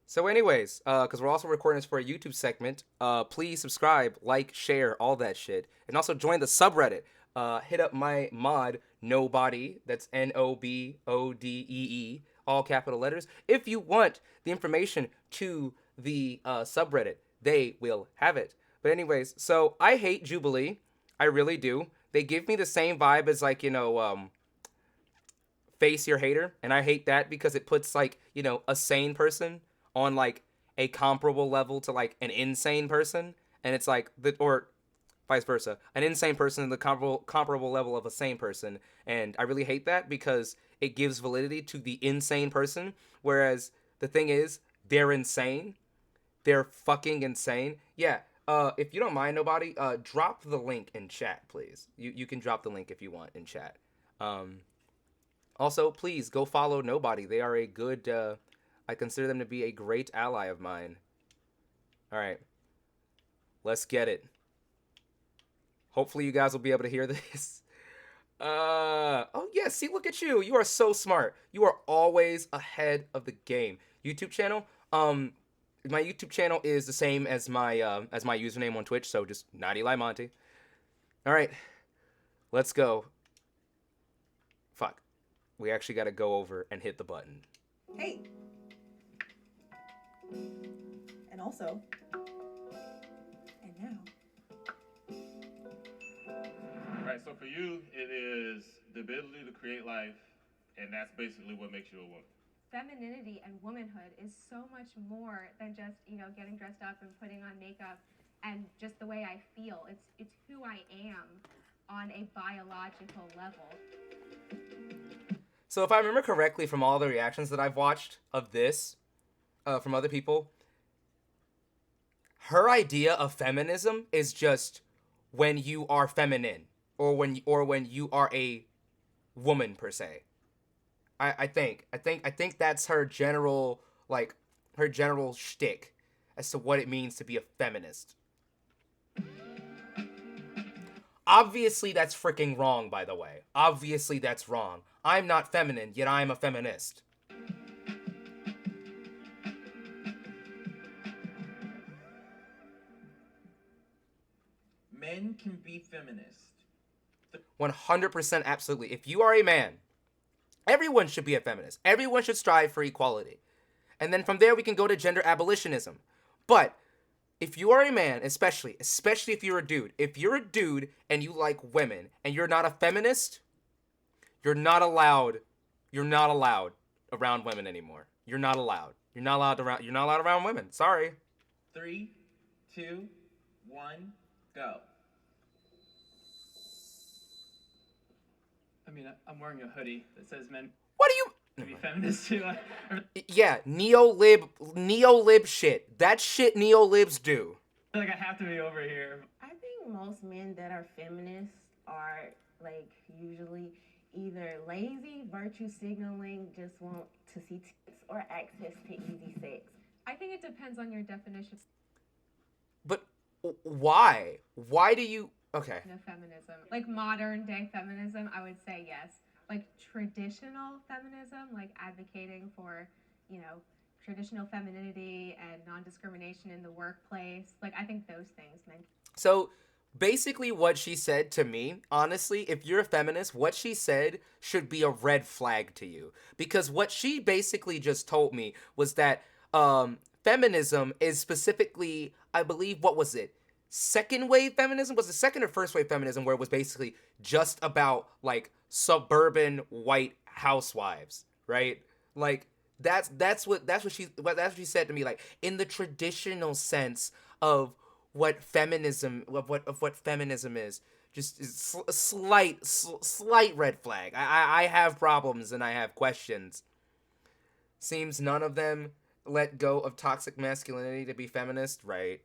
So anyways, because we're also recording this for a YouTube segment, please subscribe, like, share, all that shit. And also join the subreddit. Hit up my mod, Nobody, that's Nobodee, all capital letters. If you want the information to the subreddit, they will have it. But anyways, so I hate Jubilee. I really do. They give me the same vibe as like, face your hater, and I hate that because it puts like a sane person on like a comparable level to like an insane person, and it's like the or vice versa, an insane person in the comparable level of a sane person, and I really hate that because it gives validity to the insane person, whereas the thing is they're insane, they're fucking insane. Yeah. If you don't mind, nobody, drop the link in chat, please. You can drop the link if you want in chat. Um, Also, please go follow Nobody. They are a good. I consider them to be a great ally of mine. All right, let's get it. Hopefully, you guys will be able to hear this. Oh yeah, see, look at you. You are so smart. You are always ahead of the game. YouTube channel. My YouTube channel is the same as my username on Twitch. So just Naughty Monty. All right, let's go. Fuck. We actually got to go over and hit the button. Hey. And also. And now. Right, so for you, it is the ability to create life, and that's basically what makes you a woman. Femininity and womanhood is so much more than just, getting dressed up and putting on makeup and just the way I feel. It's who I am on a biological level. So if I remember correctly from all the reactions that I've watched of this, from other people, her idea of feminism is just when you are feminine or when you are a woman per se. I think that's her general shtick as to what it means to be a feminist. Obviously, that's freaking wrong, by the way. Obviously, that's wrong. I'm not feminine, yet I'm a feminist. Men can be feminists. 100% absolutely. If you are a man, everyone should be a feminist. Everyone should strive for equality. And then from there, we can go to gender abolitionism. But if you are a man, especially if you're a dude and you like women and you're not a feminist, you're not allowed around women anymore. You're not allowed around women. Sorry. 3, 2, 1, go. I mean, I'm wearing a hoodie that says men What do you can be feminists too. Yeah, neo-lib shit. That shit neo-libs do. I feel like I have to be over here. I think most men that are feminists are like usually either lazy, virtue signaling, just want to see tits, or access to easy sex. I think it depends on your definition But why? Why do you... Okay. of feminism. Like modern day feminism, I would say yes. Like traditional feminism, like advocating for, traditional femininity and non-discrimination in the workplace. Like I think those things, men. So basically what she said to me, honestly, if you're a feminist, what she said should be a red flag to you. Because what she basically just told me was that feminism is specifically, I believe, what was it? Second wave feminism? Was it second or first wave feminism where it was basically just about like suburban white housewives, right? Like that's what she said to me, like in the traditional sense of what feminism is. Just a slight red flag. I have problems and I have questions. Seems none of them let go of toxic masculinity to be feminist, right?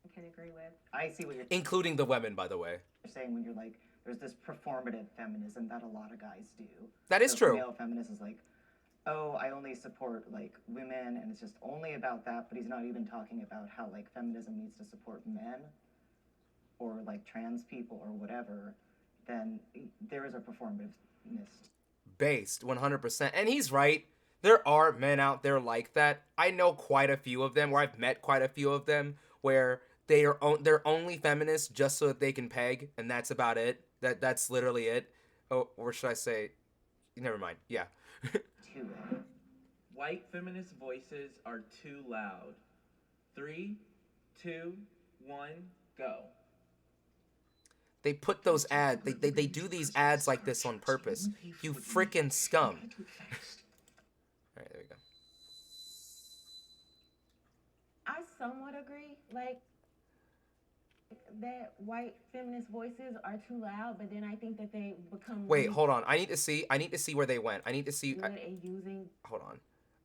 I can agree with. I see what you're Including the women, by the way. saying when you're like, there's this performative feminism that a lot of guys do. That is So true. Male feminist is like, oh, I only support like women, and it's just only about that. But he's not even talking about how like feminism needs to support men, or like trans people or whatever. Then there is a performativeness. Based 100%, and he's right. there are men out there like that. I know quite a few of them, or I've met quite a few of them, where they're only feminists just so that they can peg, and that's about it. That's literally it. Oh, or should I say? Never mind. Yeah. To it. White feminist voices are too loud. 3, 2, 1, go. They put those ads. They do these ads like this on purpose. You freaking scum. All right, there we go. I somewhat agree, like that white feminist voices are too loud, but then I think that they become Wait, hold on. I need to see where they went. I need to see. good at using. Hold on.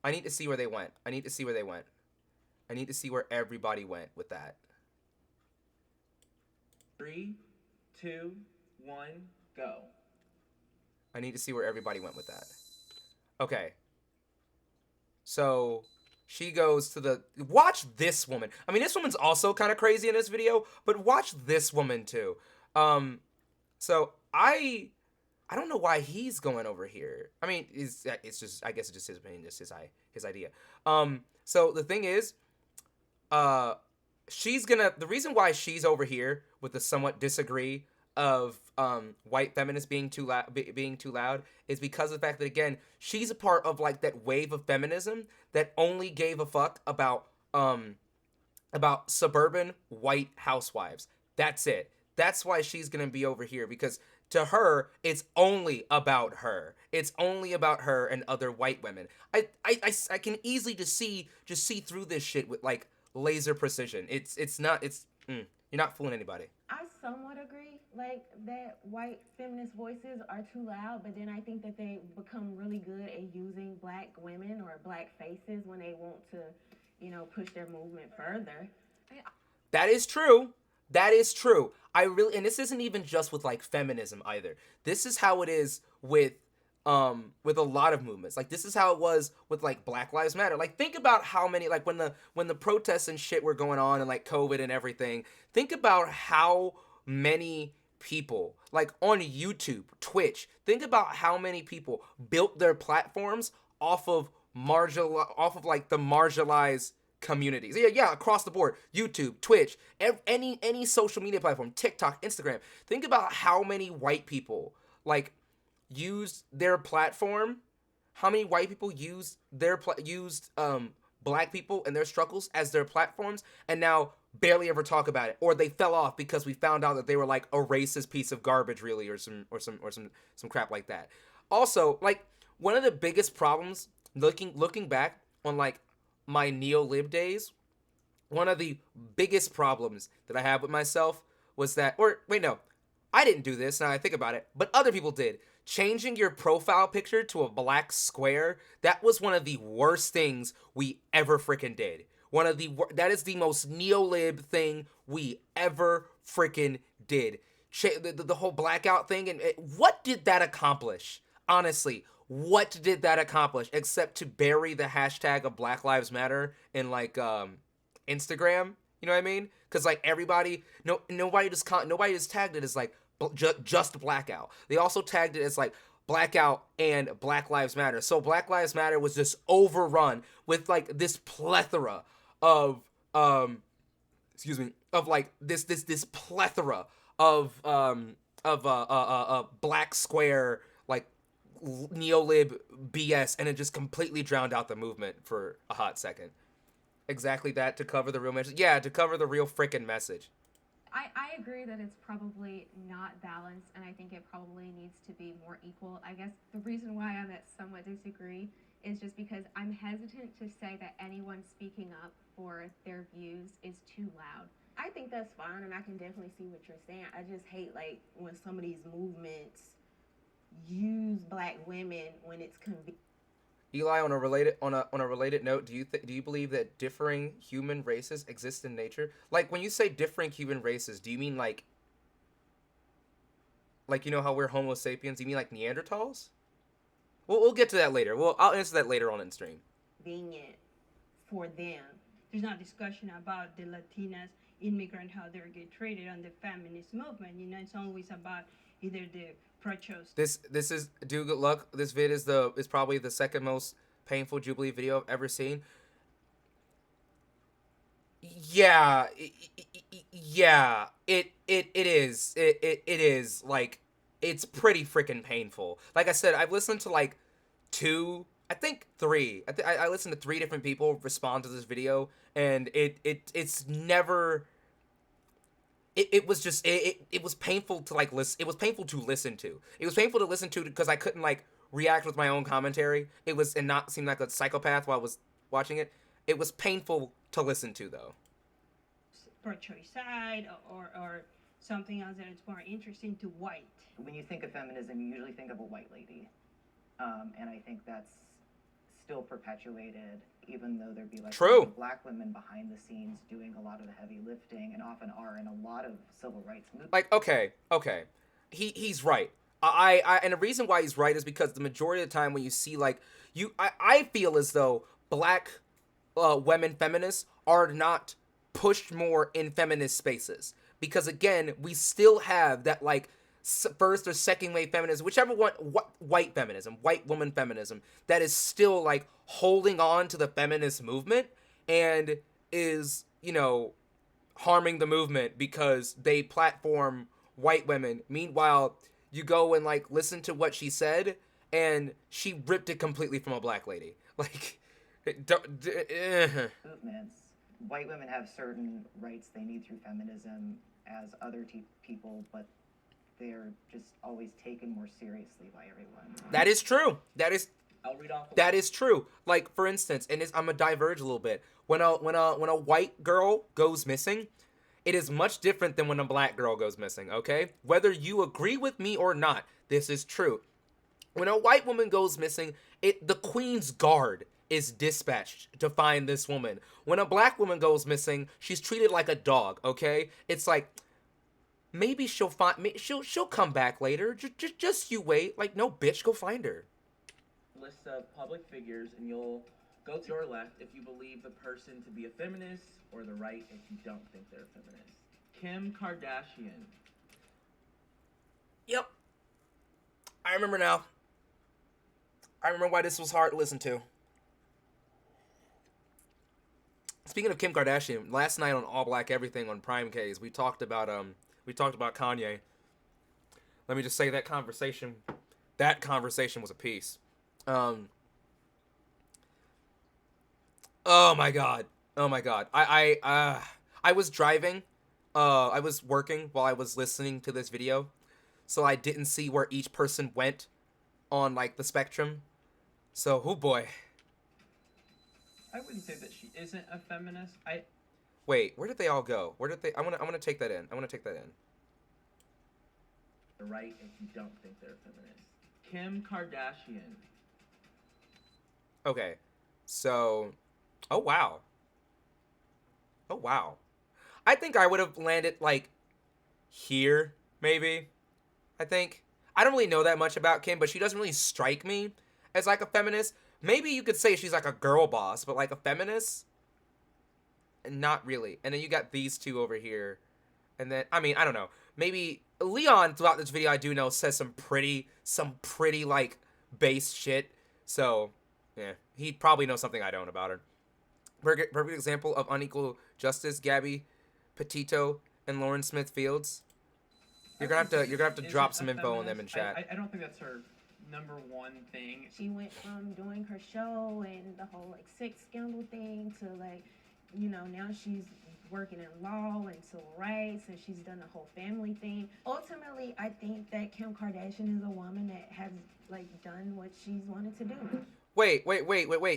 I need to see where they went. I need to see where everybody went with that. 3, 2, 1, go. I need to see where everybody went with that. Okay. So she goes to the... Watch this woman. I mean, this woman's also kind of crazy in this video, but watch this woman too. So I don't know why he's going over here. I mean, it's just, I guess it's just his opinion, just his idea. So the thing is, the reason why she's over here with the somewhat disagree of white feminists being too loud is because of the fact that, again, she's a part of like that wave of feminism that only gave a fuck about suburban white housewives. That's it. That's why she's gonna be over here, because to her, it's only about her. It's only about her and other white women. I can easily just see through this shit with like laser precision. You're not fooling anybody. I somewhat agree, like that white feminist voices are too loud, but then I think that they become really good at using black women or black faces when they want to, push their movement further. That is true. That is true. And this isn't even just with like feminism either. This is how it is with a lot of movements. Like this is how it was with like Black Lives Matter. Like think about how many, like when the protests and shit were going on and like COVID and everything, think about how many people like on YouTube, Twitch, think about how many people built their platforms off of like the marginalized communities. Yeah, across the board. YouTube, Twitch, any social media platform, TikTok, Instagram. Think about how many white people like used their platform. How many white people used black people and their struggles as their platforms, and now barely ever talk about it, or they fell off because we found out that they were like a racist piece of garbage, really, or some crap like that. Also, like one of the biggest problems looking back on like my neo-lib days, one of the biggest problems that I had with myself was that, or wait, no, I didn't do this now I think about it, but other people did. Changing your profile picture to a black square, that was one of the worst things we ever freaking did. That is the most neo-lib thing we ever freaking did. The whole blackout thing, and what did that accomplish? Honestly, what did that accomplish except to bury the hashtag of Black Lives Matter in like Instagram? You know what I mean? Because like nobody just tagged it as like just blackout. They also tagged it as like blackout and Black Lives Matter. So Black Lives Matter was just overrun with like this plethora of like this plethora of black square like neo-lib BS, and it just completely drowned out the movement for a hot second. Exactly that, to cover the real message. Yeah, to cover the real freaking message. I agree that it's probably not balanced, and I think it probably needs to be more equal. I guess the reason why I'm at somewhat disagree is just because I'm hesitant to say that anyone speaking up for their views is too loud. I think that's fine, and I can definitely see what you're saying. I just hate like when some of these movements use black women when it's convenient. Eli, on a related note, do you believe that differing human races exist in nature? Like when you say differing human races, do you mean like you know how we're Homo sapiens? Do you mean like Neanderthals? We'll get to that later. I'll answer that later on in stream. Convenient for them. There's not discussion about the Latinas immigrant, how they get treated on the feminist movement. It's always about either the pro-choice. This is, do good luck. This vid is probably the second most painful Jubilee video I've ever seen. Yeah, it is. It is like it's pretty freaking painful. Like I said, I've listened to like two, I think three. I listened to three different people respond to this video, and it's never. It was just it was painful to like listen. It was painful to listen to. It was painful to listen to because I couldn't like react with my own commentary. It was and not seem like a psychopath while I was watching it. It was painful to listen to though. pro-choice side or something else that is more interesting to white. When you think of feminism, you usually think of a white lady. And I think that's still perpetuated, even though there'd be like True. black women behind the scenes doing a lot of the heavy lifting, and often are in a lot of civil rights movements. Like, okay, he's right. I and the reason why he's right is because the majority of the time when you see like I feel as though black women feminists are not pushed more in feminist spaces, because again we still have that like first or second wave feminism, whichever one, white feminism, white woman feminism, that is still like holding on to the feminist movement and is, you know, harming the movement because they platform white women. Meanwhile, you go and like listen to what she said and she ripped it completely from a black lady. Like, movements. White women have certain rights they need through feminism as other people, but they're just always taken more seriously by everyone. That is true. I'll read off. That is true. Like, for instance, and I'm gonna diverge a little bit. When a white girl goes missing, it is much different than when a black girl goes missing. Okay, whether you agree with me or not, this is true. When a white woman goes missing, the Queen's Guard is dispatched to find this woman. When a black woman goes missing, she's treated like a dog. Okay, it's like, maybe she'll she'll come back later. Just you wait. Like, no, bitch, go find her. List of public figures, and you'll go to your left if you believe the person to be a feminist, or the right if you don't think they're a feminist. Kim Kardashian. Yep. I remember now. I remember why this was hard to listen to. Speaking of Kim Kardashian, last night on All Black Everything on Prime K's, we talked about Kanye. Let me just say that conversation was a piece. Oh my god. I was driving. I was working while I was listening to this video, so I didn't see where each person went on like the spectrum. So, oh boy. I wouldn't say that she isn't a feminist. Wait, where did they all go? Where did they? I want to take that in. The right if you don't think they're a feminist. Kim Kardashian. Okay, so, oh wow. I think I would have landed like here, maybe. I think I don't really know that much about Kim, but she doesn't really strike me as like a feminist. Maybe you could say she's like a girl boss, but like a feminist, not really. And then you got these two over here, and then I mean I don't know. Maybe Leon throughout this video I do know says some pretty like base shit. So yeah, he probably knows something I don't about her. Perfect example of unequal justice: Gabby Petito and Lauren Smith Fields. You're gonna have to drop some info on them in chat. I don't think that's her number one thing. She went from doing her show and the whole like sex scandal thing to like, you know, now she's working in law and civil rights, and she's done the whole family thing. Ultimately, I think that Kim Kardashian is a woman that has like done what she's wanted to do. Wait.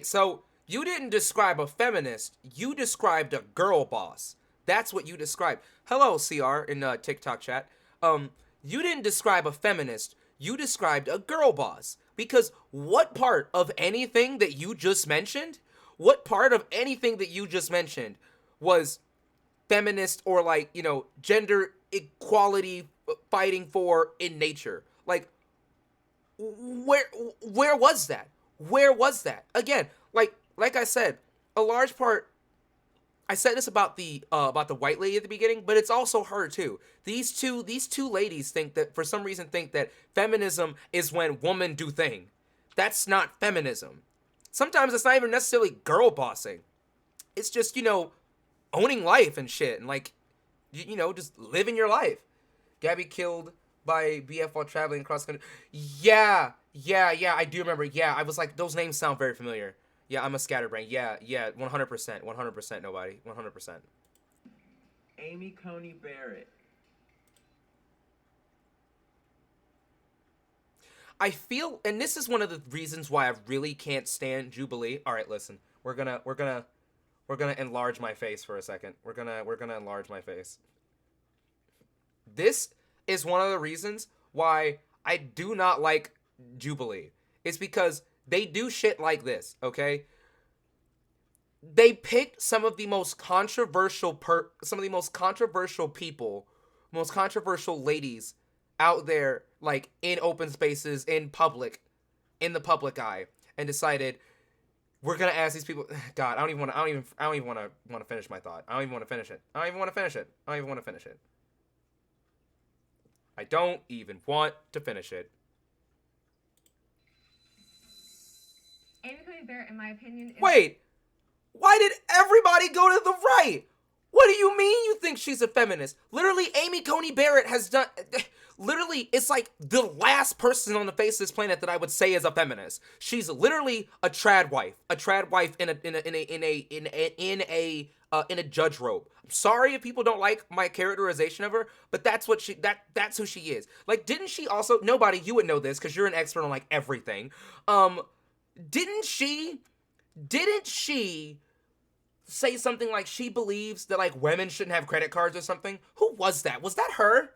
So you didn't describe a feminist. You described a girl boss. That's what you described. Hello, CR in TikTok chat. You didn't describe a feminist. You described a girl boss. Because what part of anything that you just mentioned? What part of anything that you just mentioned was feminist or like, you know, gender equality fighting for in nature? Like, where was that? Where was that? Again, like I said, a large part. I said this about the white lady at the beginning, but it's also her too. These two ladies for some reason think that feminism is when women do thing. That's not feminism. Sometimes it's not even necessarily girl bossing. It's just, owning life and shit, and like, just living your life. Gabby killed by BF while traveling across country. Yeah, I do remember. Yeah, I was like, those names sound very familiar. Yeah, I'm a scatterbrain. Yeah, 100%, nobody. 100%. Amy Coney Barrett. I feel, and this is one of the reasons why I really can't stand Jubilee. All right, listen, we're gonna enlarge my face for a second. We're gonna enlarge my face. This is one of the reasons why I do not like Jubilee. It's because they do shit like this, okay? They picked some of the most controversial people, most controversial ladies out there, like in open spaces, in the public eye, and decided we're gonna ask these people. God, I don't even want to finish my thought. I don't even want to finish it. I don't even want to finish it. I don't even want to finish it. Amy Coney Barrett, in my opinion, is Wait, why did everybody go to the right? What do you mean you think she's a feminist? Literally, Amy Coney Barrett has done. Literally, it's like the last person on the face of this planet that I would say is a feminist. She's literally a trad wife in a judge robe. I'm sorry if people don't like my characterization of her, but that's what that's who she is. Like, didn't she also? Nobody, you would know this because you're an expert on like everything. Didn't she say something like she believes that like women shouldn't have credit cards or something? Who was that? Was that her?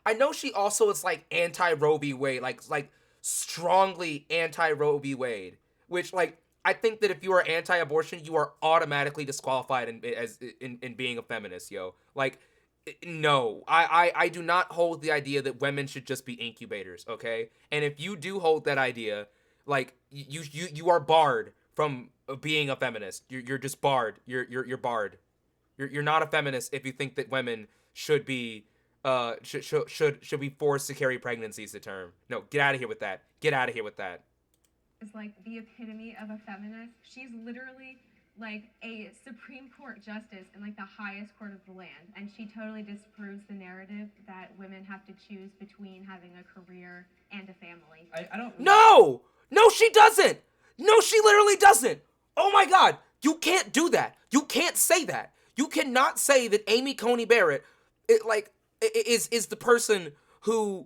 I know she also is like anti-Roe v. Wade, like strongly anti-Roe v. Wade, which like I think that if you are anti-abortion, you are automatically disqualified in being a feminist, yo. Like, no, I do not hold the idea that women should just be incubators, okay? And if you do hold that idea, like you are barred from being a feminist. You're just barred. You're barred. You're not a feminist if you think that women should be should be forced to carry pregnancies to term. No, get out of here with that. is like the epitome of a feminist. She's literally like a Supreme Court justice in like the highest court of the land, and she totally disproves the narrative that women have to choose between having a career and a family. I don't. No, she doesn't. No, she literally doesn't. Oh my God, you can't do that. You can't say that. You cannot say that Amy Coney Barrett, is the person who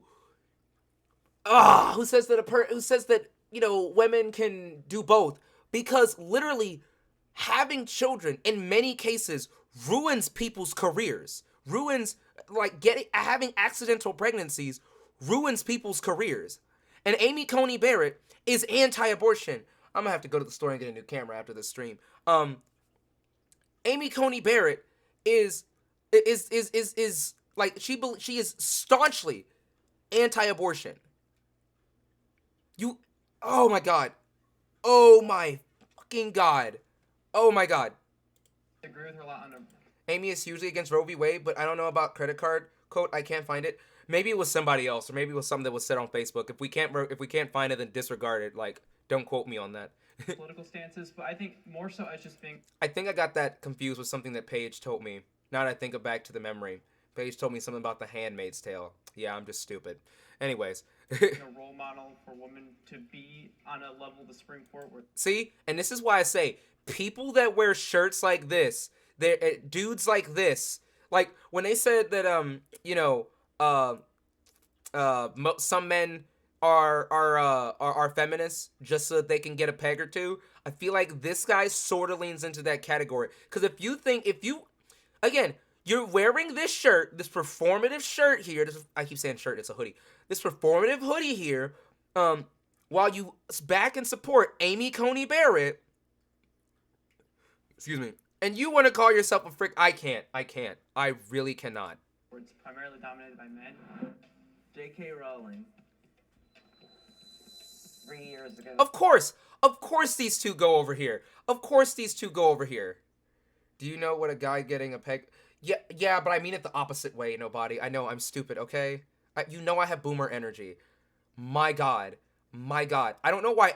says that women can do both, because literally having children in many cases ruins people's careers. Having accidental pregnancies ruins people's careers. And Amy Coney Barrett is anti-abortion. I'm gonna have to go to the store and get a new camera after this stream. Amy Coney Barrett is like she is staunchly anti-abortion. Oh my God. Oh my fucking God. Oh my God. I agree with her a lot on Amy is hugely against Roe v. Wade, but I don't know about credit card quote. I can't find it. Maybe it was somebody else, or maybe it was something that was said on Facebook. If we can't find it, then disregard it. Like, don't quote me on that. political stances, but I think more so I just think I think I got that confused with something that Paige told me. Now that I think back to the memory, Paige told me something about The Handmaid's Tale. Yeah, I'm just stupid. Anyways. a role model for women to be on a level the Supreme Court where. See, and this is why I say people that wear shirts like this, dudes like this, like when they said that some men are feminists just so that they can get a peg or two. I feel like this guy sort of leans into that category. Because again, you're wearing this shirt, this performative shirt here. I keep saying shirt, it's a hoodie. This performative hoodie here, while you back and support Amy Coney Barrett, excuse me, and you want to call yourself a frick, I can't. I really cannot. Where it's primarily dominated by men. J.K. Rowling. 3 years ago. Of course these two go over here. Do you know what a guy getting a peg? Yeah, but I mean it the opposite way, nobody. I know, I'm stupid, okay? I have boomer energy. My God. My God. I don't know why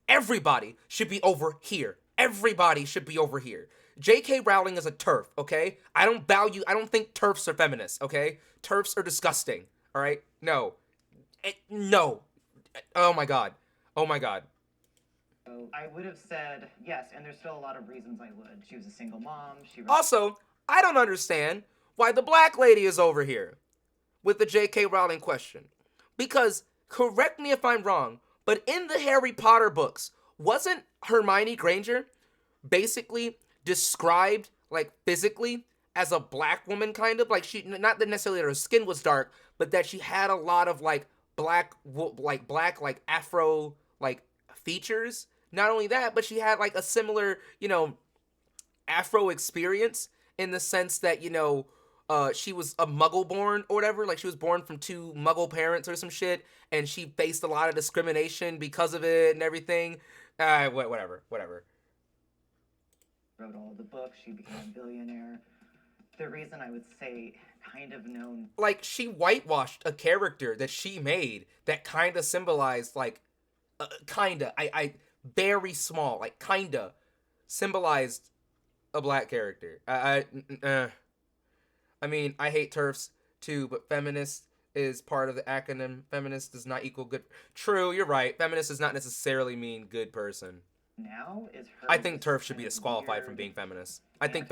everybody should be over here. Everybody should be over here. J.K. Rowling is a TERF, okay? I don't think TERFs are feminists, okay? TERFs are disgusting, all right? No. No. Oh my God. Oh my God. So I would have said yes, and there's still a lot of reasons I would. She was a single mom. Also, I don't understand why the black lady is over here with the J.K. Rowling question. Because, correct me if I'm wrong, but in the Harry Potter books, wasn't Hermione Granger basically described, like, physically as a black woman, kind of? Like, she, not that necessarily her skin was dark, but that she had a lot of, like, black, afro, like, features. Not only that, but she had, like, a similar, afro experience in the sense that, she was a muggle born or whatever. Like, she was born from 2 muggle parents or some shit, and she faced a lot of discrimination because of it and everything. Whatever. Wrote all the books. She became a billionaire. The reason I would say kind of known. Like, she whitewashed a character that she made that kind of symbolized, like, I very small, like, kinda symbolized a black character. I mean, I hate TERFs too, but feminist is part of the acronym. Feminist does not equal good. True, you're right. Feminist does not necessarily mean good person. Now is her. I think TERF should be disqualified from being feminist. I think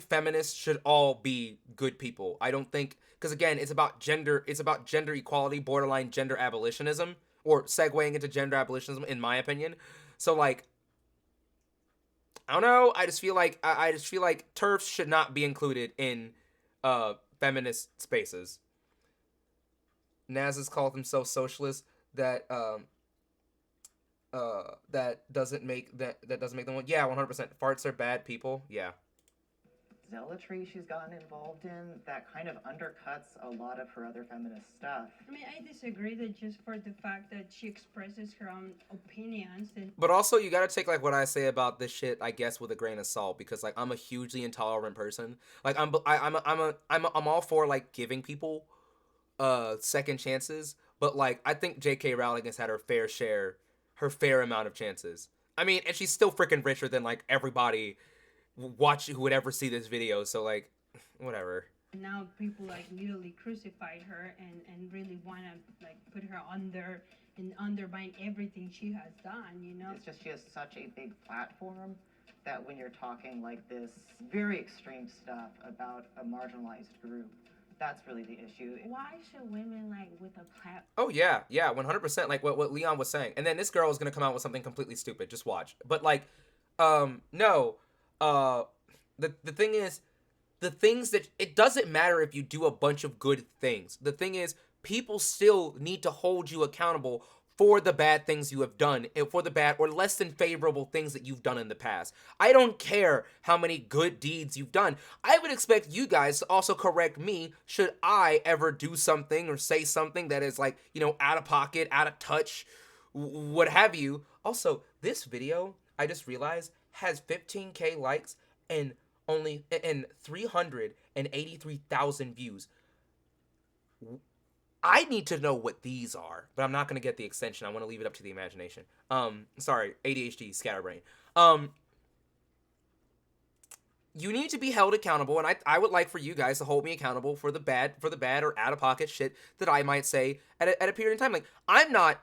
feminists should all be good people. I don't think, because again, it's about gender equality, borderline gender abolitionism, or segueing into gender abolitionism, in my opinion. So, like, I don't know. I just feel like TERFs should not be included in feminist spaces. Naz has called himself socialist. That doesn't make them. Yeah, 100%. Farts are bad people. Yeah. Zealotry she's gotten involved in that kind of undercuts a lot of her other feminist stuff. I mean, I disagree that just for the fact that she expresses her own opinions and. But also, you gotta take, like, what I say about this shit, I guess, with a grain of salt, because, like, I'm a hugely intolerant person. Like, I'm all for, like, giving people second chances, but, like, I think J.K. Rowling has had her fair amount of chances. I mean, and she's still freaking richer than, like, everybody who would ever see this video, so, like, whatever. Now people, like, literally crucified her and really want to, like, put her under and undermine everything she has done, It's just she has such a big platform that when you're talking, like, this very extreme stuff about a marginalized group, that's really the issue. Why should women, like, with a platform? Oh, yeah, 100%, like what Leon was saying. And then this girl is gonna come out with something completely stupid. Just watch. But, like, no. The thing is, the things that, it doesn't matter if you do a bunch of good things. The thing is, people still need to hold you accountable for the bad things you have done, and for the bad or less than favorable things that you've done in the past. I don't care how many good deeds you've done. I would expect you guys to also correct me should I ever do something or say something that is, like, out of pocket, out of touch, what have you. Also, this video, I just realized, has 15K likes and 383,000 views. I need to know what these are, but I'm not going to get the extension. I want to leave it up to the imagination. Sorry, ADHD, scatterbrain. You need to be held accountable, and I would like for you guys to hold me accountable for the bad or out-of-pocket shit that I might say at a period in time. Like, I'm not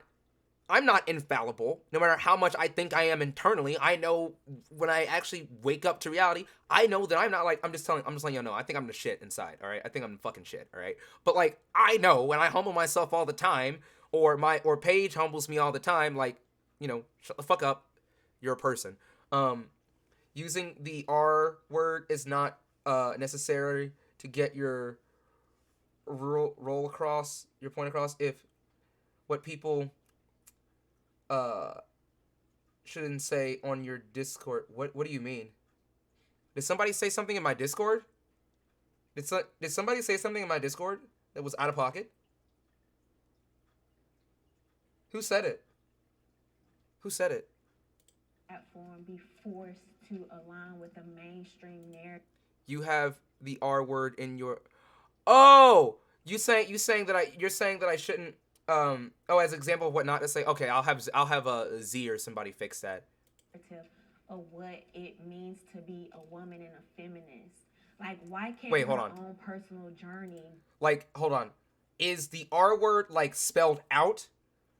infallible, no matter how much I think I am internally. I know when I actually wake up to reality, I know that I'm not, like, I'm just letting you know, I think I'm the shit inside, all right? I think I'm fucking shit, all right? But, like, I know when I humble myself all the time, or Paige humbles me all the time, like, shut the fuck up, you're a person. Using the R word is not necessary to get your roll across, your point across, if what people shouldn't say on your Discord. What do you mean? Did somebody say something in my Discord? Did somebody say something in my Discord that was out of pocket? Who said it? Who said it? Platform be forced to align with the mainstream narrative. You have the R word in your... Oh! you're saying that I shouldn't as an example of what not to say. Okay, I'll have a Z or somebody fix that. Of what it means to be a woman and a feminist. Like, why can't Wait, her hold on. own personal journey? Like, hold on. Is the R word like spelled out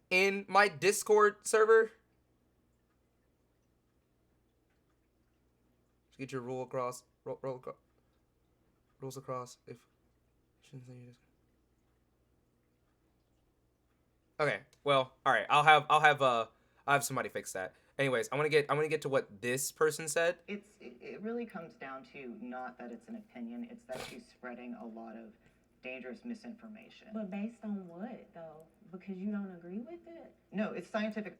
in my Discord server? Get your rules across. Rules across. If shouldn't say you just. Okay. Well, all right. I'll have somebody fix that. Anyways, I want to get to what this person said. It really comes down to not that it's an opinion, it's that she's spreading a lot of dangerous misinformation. But based on what, though? Because you don't agree with it? No, it's scientific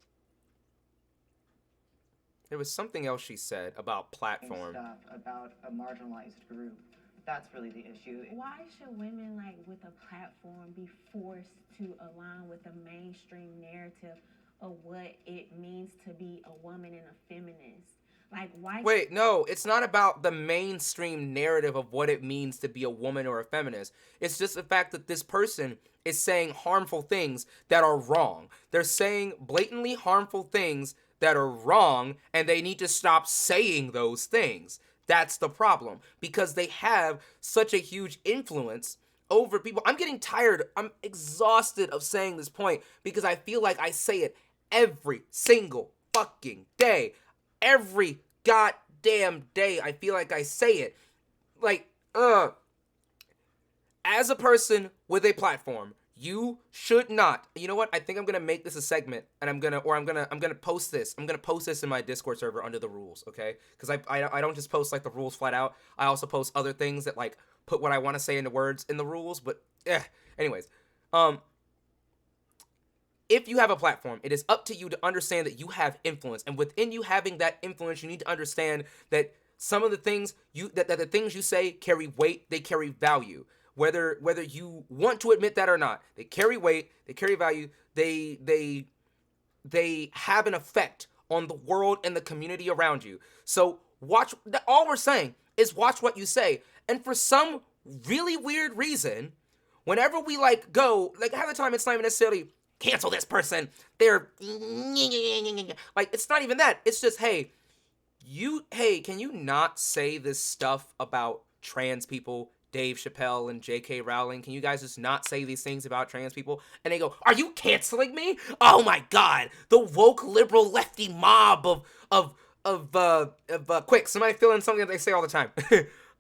There was something else she said about platform. stuff about a marginalized group. That's really the issue. Why should women, like, with a platform be forced to align with the mainstream narrative of what it means to be a woman and a feminist? Like, why? Wait, no, it's not about the mainstream narrative of what it means to be a woman or a feminist. It's just the fact that this person is saying harmful things that are wrong. They're saying blatantly harmful things that are wrong, and they need to stop saying those things. That's the problem, because they have such a huge influence over people. I'm getting tired. I'm exhausted of saying this point because I feel like I say it every single fucking day. Every goddamn day, I feel like I say it. Like, as a person with a platform, you should not. You know what? I think I'm gonna make this a segment, and I'm gonna post this. I'm gonna post this in my Discord server under the rules, okay? Because I don't just post like the rules flat out. I also post other things that like put what I want to say into words in the rules. But anyways, if you have a platform, it is up to you to understand that you have influence, and within you having that influence, you need to understand that some of the things that the things you say carry weight, they carry value. Whether you want to admit that or not, they carry weight, they carry value, they have an effect on the world and the community around you. So watch. All we're saying is watch what you say. And for some really weird reason, whenever we like go, like half the time it's not even necessarily cancel this person. They're like, it's not even that. It's just, hey, can you not say this stuff about trans people? Dave Chappelle and J.K. Rowling, can you guys just not say these things about trans people? And they go, are you canceling me? Oh my god, the woke liberal lefty mob quick, somebody fill in something that they say all the time.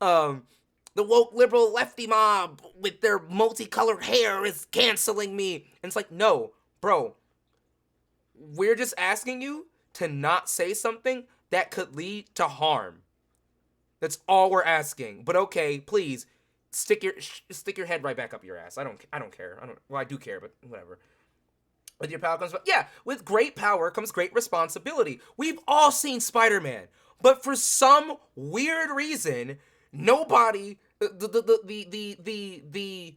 The woke liberal lefty mob with their multicolored hair is canceling me. And it's like, no, bro, we're just asking you to not say something that could lead to harm. That's all we're asking. But okay, please stick your head right back up your ass. I don't care. I do care, but whatever. With your power comes, with great power comes great responsibility. We've all seen Spider-Man, but for some weird reason, nobody the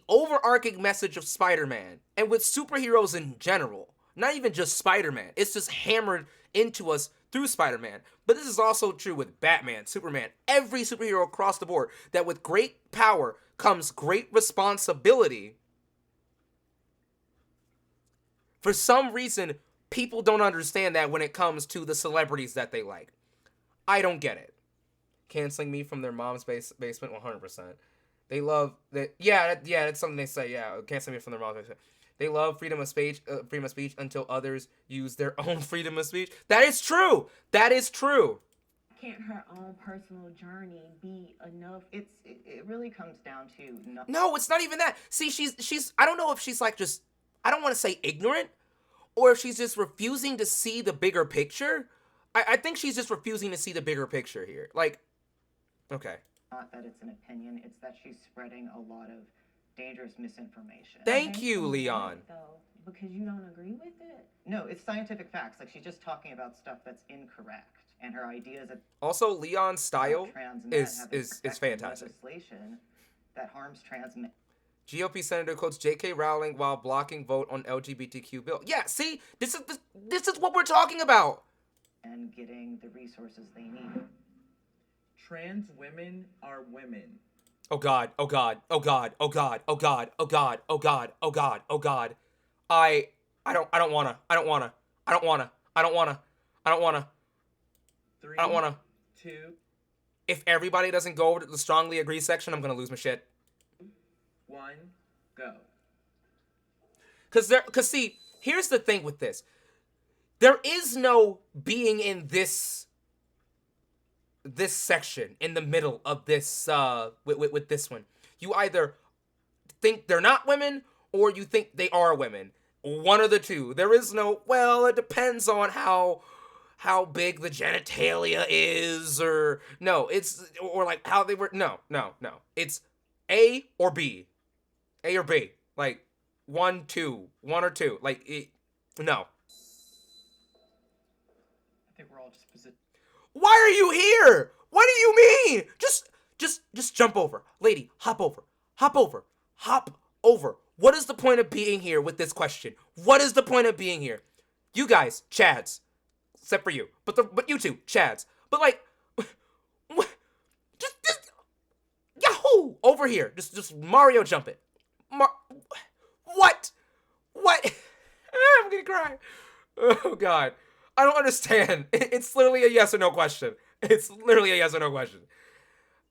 overarching message of Spider-Man, and with superheroes in general, not even just Spider-Man, it's just hammered into us through Spider-Man. But this is also true with Batman, Superman, every superhero across the board, that with great power comes great responsibility. For some reason, people don't understand that when it comes to the celebrities that they like. I don't get it. Canceling me from their mom's basement, 100%. They love that. Yeah, that's something they say. Yeah, canceling me from their mom's basement. They love freedom of speech until others use their own freedom of speech. That is true. That is true. Can't her own personal journey be enough? It really comes down to No, it's not even that. See, she's I don't know if she's like just, I don't want to say ignorant, or if she's just refusing to see the bigger picture. I think she's just refusing to see the bigger picture here. Like, okay. Not that it's an opinion, it's that she's spreading a lot of dangerous misinformation. Thank you, Leon. Though, because you don't agree with it? No, it's scientific facts. Like, she's just talking about stuff that's incorrect, and her ideas that also Leon's style trans men is fantastic. Legislation that harms trans men. GOP senator quotes J.K. Rowling while blocking vote on LGBTQ bill. Yeah, see, this is what we're talking about. And getting the resources they need. Trans women are women. Oh God, oh God, oh God, oh God, oh God, oh God, oh God, oh God, oh God. I don't wanna. I don't wanna. I don't wanna. I don't wanna. I don't wanna. 3, I don't wanna. 2, If everybody doesn't go over to the strongly agree section, I'm gonna lose my shit. 1, go. Cause see, here's the thing with this. There is no being in this section in the middle of this with this one. You either think they're not women or you think they are women. One of the two. There is no, well, it depends on how big the genitalia is, or no, it's, or like how they were. No. It's A or B. A or B. Like one or two. Like no. I think we're all just positioned. Why are you here? What do you mean? Just jump over. Lady, hop over. Hop over. Hop over. What is the point of being here with this question? What is the point of being here? You guys, Chads. Except for you. But you two, Chads. But like, just Yahoo! Over here. Just Mario jump it. What? I'm gonna cry. Oh God. I don't understand. It's literally a yes or no question. It's literally a yes or no question.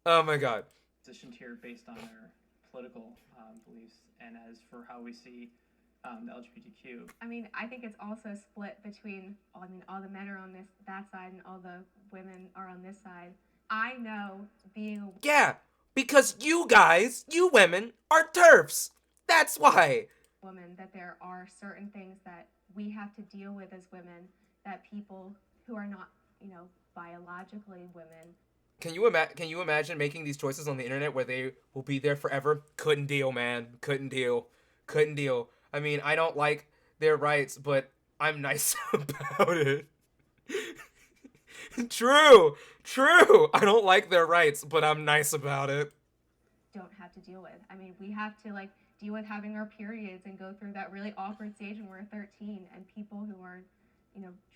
Oh my God. Positioned here based on their political beliefs and as for how we see the LGBTQ. I mean, I think it's also split between, all the men are on that side and all the women are on this side. I know being a Yeah, because you guys, you women, are TERFs. That's why. woman that there are certain things that we have to deal with as women that people who are not, biologically women. Can you imagine making these choices on the internet where they will be there forever? Couldn't deal, man. Couldn't deal. I mean, I don't like their rights, but I'm nice about it. True. I don't like their rights, but I'm nice about it. Don't have to deal with. I mean, we have to deal with having our periods and go through that really awkward stage when we're 13, and people who are,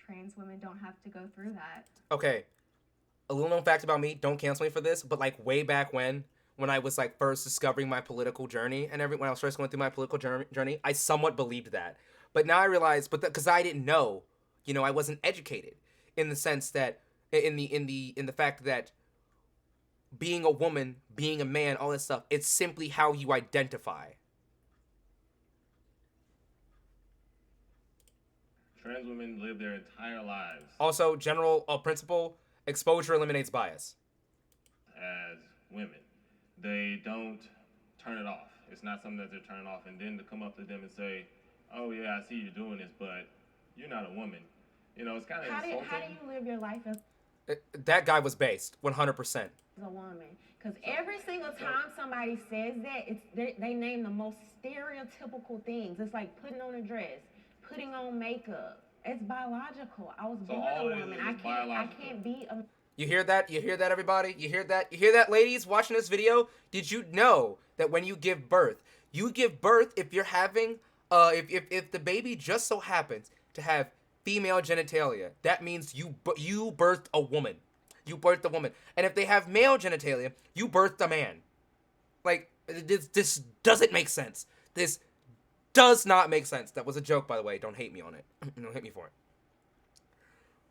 trans women don't have to go through that. Okay. A little known fact about me, don't cancel me for this, but like way back when I was like first discovering my political journey and when I was first going through my political journey, I somewhat believed that. But now I realize, because I didn't know, I wasn't educated in the sense that in the fact that being a woman, being a man, all this stuff, it's simply how you identify. Trans women live their entire lives Also, general principle, exposure eliminates bias. as women. They don't turn it off. It's not something that they're turning off. And then to come up to them and say, oh yeah, I see you doing this, but you're not a woman. It's kind of insulting. How do you live your life as That guy was based 100%. a woman? Because every single time somebody says that, they name the most stereotypical things. It's like putting on a dress, putting on makeup. It's biological. I was born all a it is woman. is I biological. can't be a. You hear that? You hear that, everybody? You hear that? You hear that, ladies watching this video? Did you know that when you give birth if you're having, if the baby just so happens to have female genitalia, that means you birthed a woman. You birthed a woman. And if they have male genitalia, you birthed a man. Like, this doesn't make sense. This does not make sense. That was a joke, by the way. Don't hate me on it. Don't hate me for it.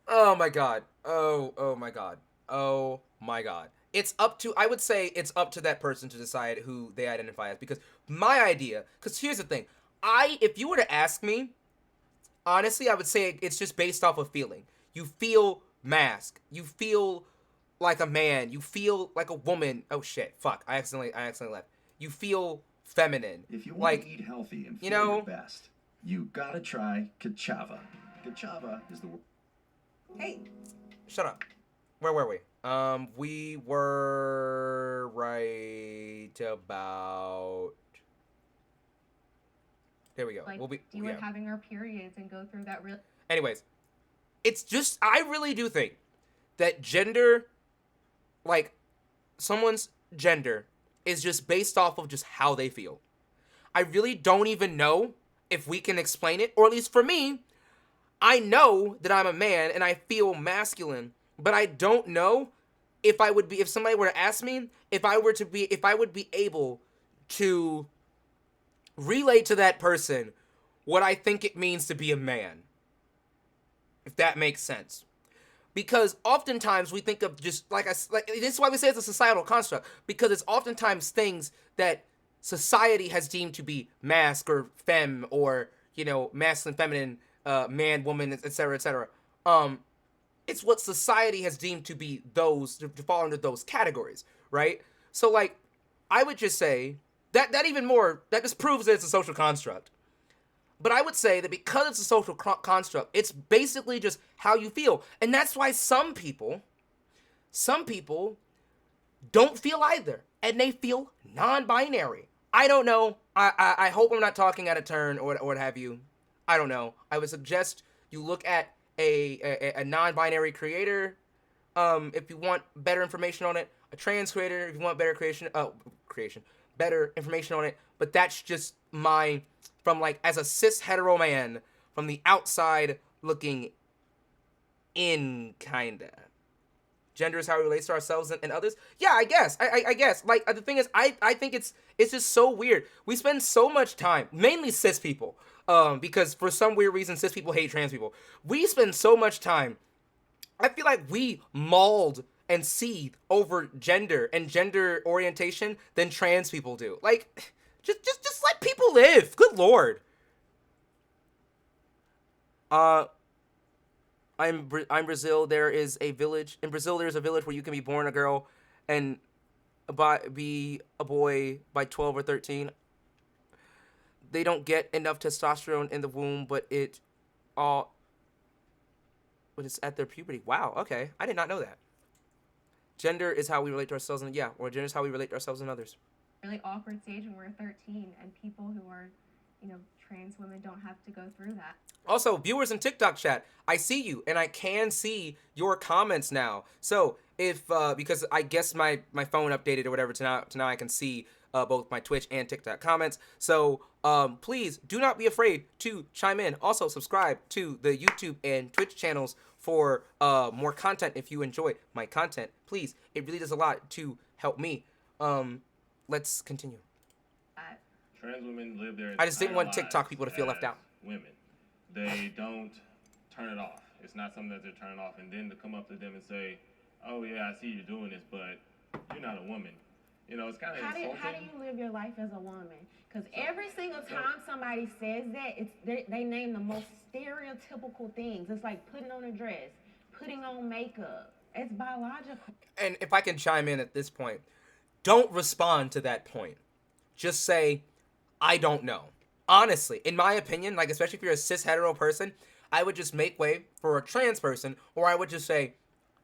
Oh my God. Oh my God. Oh my God. I would say it's up to that person to decide who they identify as, because because here's the thing. If you were to ask me, honestly, I would say it's just based off of feeling. You feel masked. You feel like a man. You feel like a woman. Oh shit. Fuck. I accidentally left. You feel feminine. If you want to eat healthy and feel your best, you gotta try Kachava. Kachava is the word. Hey, Shut up. Where were we? We were right about. There we go. Deal with having our periods and go through that real. Anyways, it's just, I really do think that gender, like, someone's gender is just based off of just how they feel. I really don't even know if we can explain it, or at least for me, I know that I'm a man and I feel masculine, but I don't know if somebody were to ask me if I would be able to relay to that person what I think it means to be a man, if that makes sense. Because oftentimes we think of just like this is why we say it's a societal construct, because it's oftentimes things that society has deemed to be masc or femme, or masculine, feminine, man, woman, etc., etc. It's what society has deemed to be those to fall under those categories, right? So like, I would just say that even more, that just proves that it's a social construct. But I would say that because it's a social construct, it's basically just how you feel. And that's why some people don't feel either. And they feel non-binary. I don't know. I hope I'm not talking out of turn or what have you. I don't know. I would suggest you look at a non-binary creator if you want better information on it. A trans creator if you want better better information on it. But that's just from like, as a cis hetero man from the outside looking in, kinda. Gender is how we relate to ourselves and others. Yeah, I guess. I guess. Like, the thing is, I think it's just so weird. We spend so much time, mainly cis people, because for some weird reason, cis people hate trans people. We spend so much time. I feel like we mauled and seethe over gender and gender orientation than trans people do. Like, just let people live. Good Lord. I'm Brazil. There is a village in Brazil. There's a village where you can be born a girl and be a boy by 12 or 13. They don't get enough testosterone in the womb, but it's at their puberty. Wow. Okay, I did not know that. Gender is how we relate to ourselves, and gender is how we relate to ourselves and others. Really awkward stage when we're 13, and people who are, trans women don't have to go through that. Also, viewers in TikTok chat, I see you, and I can see your comments now. So, if, because I guess my phone updated or whatever, to now I can see both my Twitch and TikTok comments. So, please do not be afraid to chime in. Also, subscribe to the YouTube and Twitch channels for more content if you enjoy my content. Please, it really does a lot to help me. Let's continue. Trans women live their I just didn't want entire TikTok people to feel lives left out. as women. They don't turn it off. It's not something that they're turning off. And then to come up to them and say, oh, yeah, I see you doing this, but you're not a woman. It's kind of insulting. How do you live your life as a woman? Because every single time somebody says that, they name the most stereotypical things. It's like putting on a dress, putting on makeup. It's biological. And if I can chime in at this point, don't respond to that point. Just say, I don't know. Honestly, in my opinion, like, especially if you're a cis hetero person, I would just make way for a trans person, or I would just say,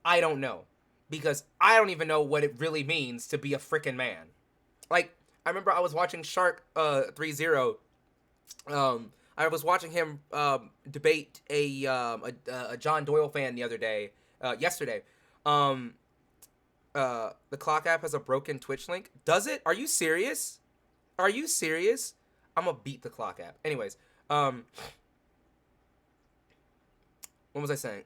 I don't know. Because I don't even know what it really means to be a freaking man. Like, I remember I was watching Shark 3-0. I was watching him debate a John Doyle fan yesterday. The Clock app has a broken Twitch link. Does it? Are you serious? I'm gonna beat the Clock app. Anyways, what was I saying?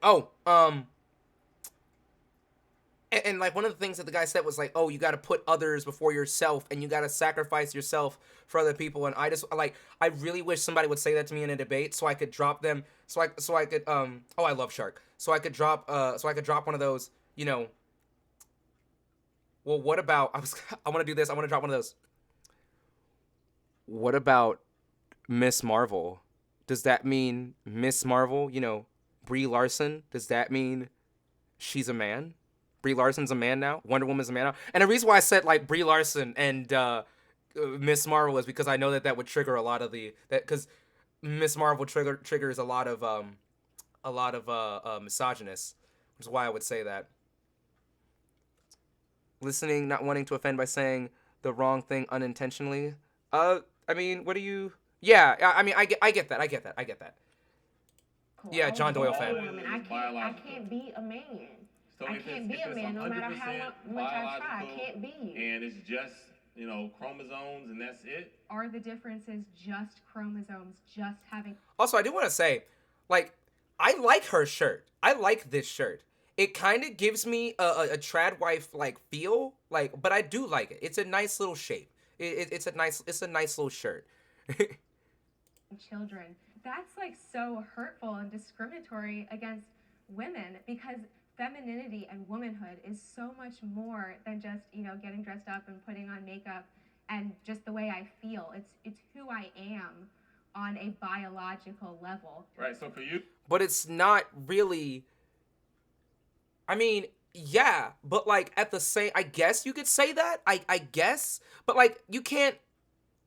And like, one of the things that the guy said was like, oh, you got to put others before yourself, and you got to sacrifice yourself for other people. And I really wish somebody would say that to me in a debate, so I could drop them, so I could I love Shark, so I could drop one of those, well, what about, I want to do this, I want to drop one of those. What about Miss Marvel? Does that mean Miss Marvel, Brie Larson, does that mean she's a man? Brie Larson's a man now? Wonder Woman's a man now? And the reason why I said, like, Brie Larson and Miss Marvel is because I know that would trigger a lot of because Miss Marvel triggers a lot of misogynists, which is why I would say that. Listening, not wanting to offend by saying the wrong thing unintentionally. I mean, what do you... Yeah, I mean, I get that. Cool. Yeah, John Doyle fan. I can't be a man. So I can't be a man no matter how much I try. I can't be. And it's just, chromosomes and that's it? Are the differences just chromosomes, just having... Also, I do want to say, like, I like her shirt. I like this shirt. it kind of gives me a trad wife like feel, like, but I do like it. It's a nice little shape. It's a nice little shirt. Children. That's like so hurtful and discriminatory against women, because femininity and womanhood is so much more than just, you know, getting dressed up and putting on makeup and just the way I feel. It's who I am on a biological level. Right. So for you, But it's not really. I mean, yeah, but like at the same, I guess you could say that. I guess, but like you can't.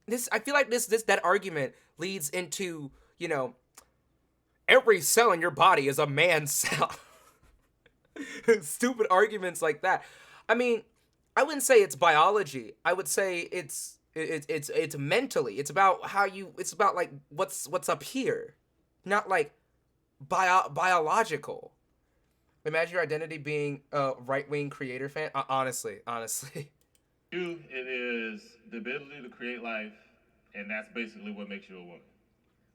This I feel like that argument leads into, you know, every cell in your body is a man's cell. Stupid arguments like that. I mean, I wouldn't say it's biology. I would say it's mentally. It's about how you. It's about like what's up here, not like biological. Imagine your identity being a right-wing creator fan. Honestly. you, it is the ability to create life, and that's basically what makes you a woman.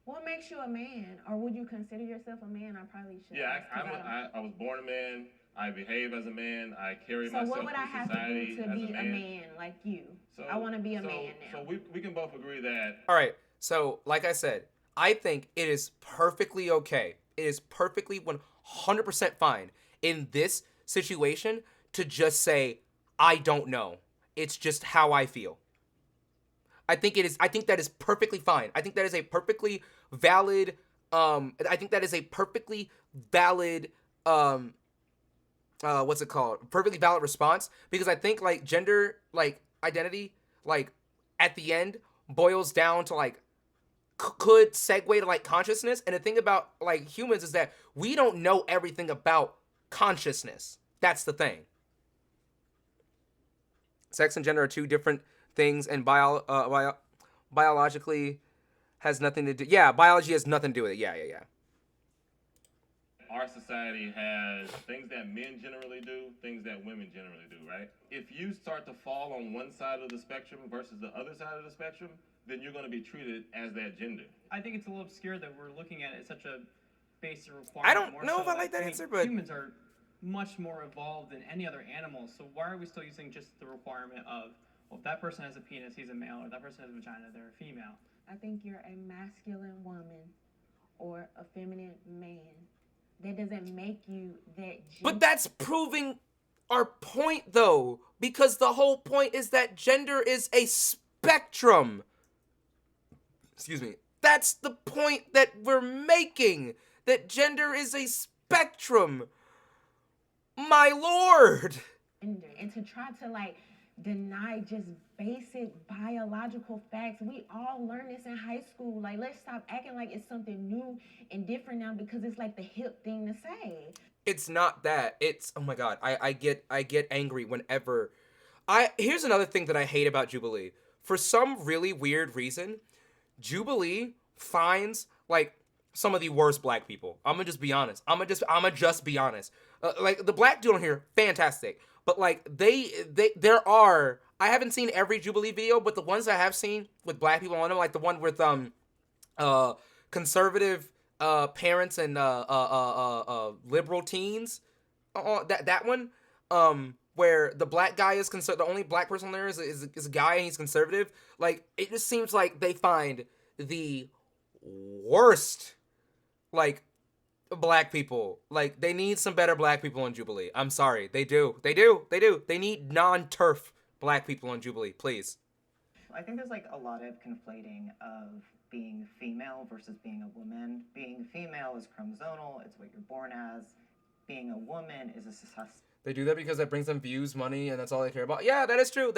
What makes you a man, or would you consider yourself a man? I probably should. Yeah, ask, 'cause I was born a man. I behave as a man. I carry So myself what would I in have to society do to as be a man like you? So, I want to be a man now. So we can both agree that. All right. So, like I said, I think it is perfectly okay. It is perfectly 100% fine in this situation to just say, I don't know. It's just how I feel. I think that is perfectly fine. I think that is a perfectly valid perfectly valid response, because I think like gender like identity like at the end boils down to like could segue to like consciousness. And the thing about like humans is that we don't know everything about consciousness. That's the thing. Sex and gender are two different things, and biologically has nothing to do. Yeah, biology has nothing to do with it. Yeah. Our society has things that men generally do, things that women generally do, right? If you start to fall on one side of the spectrum versus the other side of the spectrum, then you're going to be treated as that gender. I think it's a little obscure that we're looking at it as such a basic requirement. I don't more know so if I like that mean, answer, but humans are much more evolved than any other animal. So why are we still using just the requirement of, well, if that person has a penis, he's a male, or if that person has a vagina, they're a female? I think you're a masculine woman or a feminine man. That doesn't make you that. But that's proving our point, though, because the whole point is that gender is a spectrum. Excuse me. That's the point that we're making. That gender is a spectrum. My lord. And to try to like deny just basic biological facts. We all learn this in high school. Like, let's stop acting like it's something new and different now because it's like the hip thing to say. It's not that. It's, oh my god, I get angry whenever here's another thing that I hate about Jubilee. For some really weird reason, Jubilee finds like some of the worst black people. I'm gonna just be honest. Like the black dude on here, fantastic. But like there are, I haven't seen every Jubilee video, but the ones I have seen with black people on them, like the one with conservative parents and liberal teens, that one, where the black guy is the only black person there is a guy and he's conservative. Like it just seems like they find the worst like black people. Like they need some better black people in Jubilee. I'm sorry, they do. They need non-turf black people in Jubilee, please. I think there's like a lot of conflating of being female versus being a woman. Being female is chromosomal, it's what you're born as. Being a woman is a success. They do that because that brings them views, money, and that's all they care about. Yeah, that is true.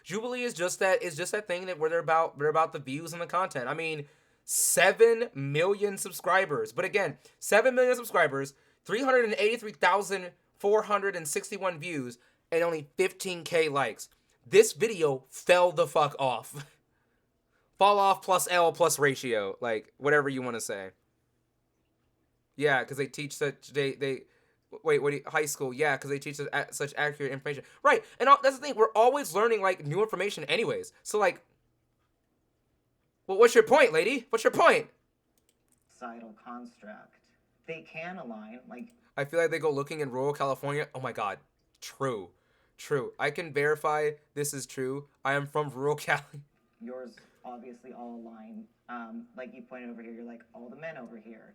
Jubilee is just that thing that where they're about the views and the content. I mean, 7 million subscribers. But again, 7 million subscribers, 383,461 views, and only 15K likes. This video fell the fuck off. Fall off plus L plus ratio. Like, whatever you want to say. Yeah, because they teach such, high school. Yeah, because they teach such accurate information. Right, and that's the thing. We're always learning, like, new information anyways. So, like, well, what's your point, lady? What's your point? Societal construct they can align. Like, I feel like they go looking in rural California. Oh my God. True. I can verify this is true. I am from rural Cali. yours obviously all align. Like you pointed over here, you're like, all the men over here.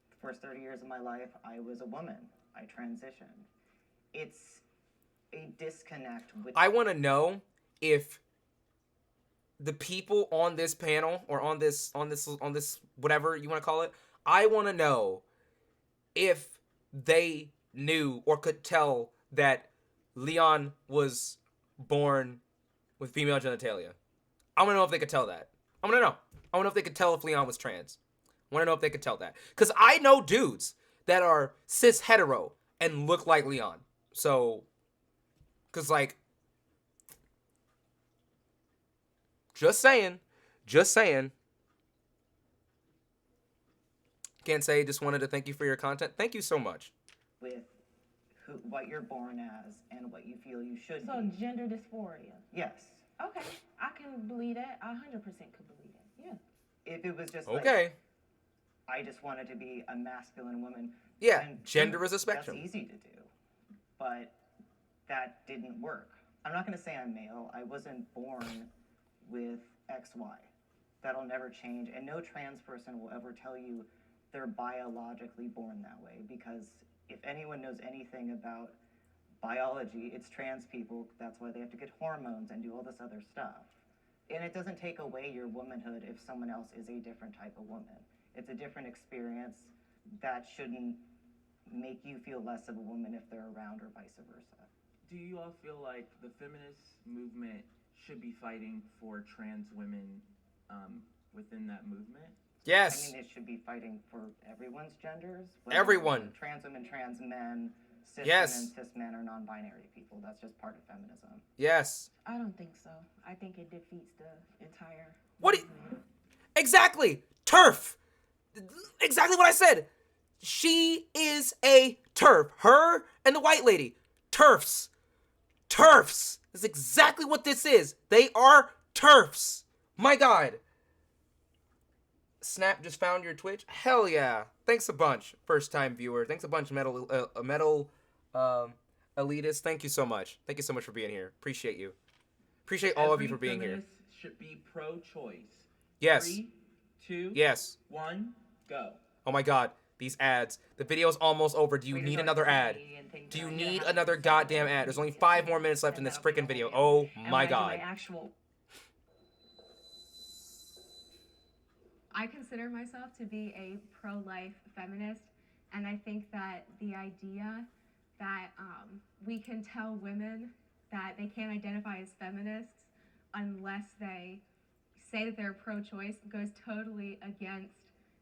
The first 30 years of my life, I was a woman. I transitioned. It's a disconnect with... I want to know if the people on this panel or on this whatever you want to call it, I want to know if they knew or could tell that Leon was born with female genitalia. I want to know if they could tell that. I want to know. I want to know if they could tell if Leon was trans. I want to know if they could tell that. Because I know dudes that are cis hetero and look like Leon. So, because like, just saying. Can't say, just wanted to thank you for your content. Thank you so much. With what you're born as and what you feel you should So be. gender dysphoria. Yes. Okay, I can believe that. I 100% could believe that. Yeah. If it was just Okay. I just wanted to be a masculine woman. Yeah, and gender is a spectrum. That's easy to do, but that didn't work. I'm not going to say I'm male. I wasn't born with XY. That'll never change, and no trans person will ever tell you they're biologically born that way, because if anyone knows anything about biology, it's trans people. That's why they have to get hormones and do all this other stuff. And it doesn't take away your womanhood if someone else is a different type of woman. It's a different experience that shouldn't make you feel less of a woman if they're around, or vice versa. Do you all feel like the feminist movement should be fighting for trans women within that movement? Yes. I mean, it should be fighting for everyone's genders. Everyone. Trans women, trans men, cis Yes. women, cis men, or non-binary people. That's just part of feminism. Yes. I don't think so. I think it defeats the entire... What do you... Exactly. TERF. Exactly what I said. She is a TERF. Her and the white lady. TERFs. TERFs. That's exactly what this is. They are TERFs. My God. Snap just found your Twitch. Hell yeah. Thanks a bunch, first time viewer. Thanks a bunch, metal elitist. Thank you so much. Thank you so much for being here. Appreciate you. Appreciate all of you for being here. Every feminist should be pro-choice. Yes. 3, 2, Yes. 1, go. Oh my God. These ads. The video's almost over. Do you need another ad? Do you need another goddamn ad? There's only 5 more minutes left in this freaking video. Oh my God. I consider myself to be a pro-life feminist, and I think that the idea that we can tell women that they can't identify as feminists unless they say that they're pro-choice goes totally against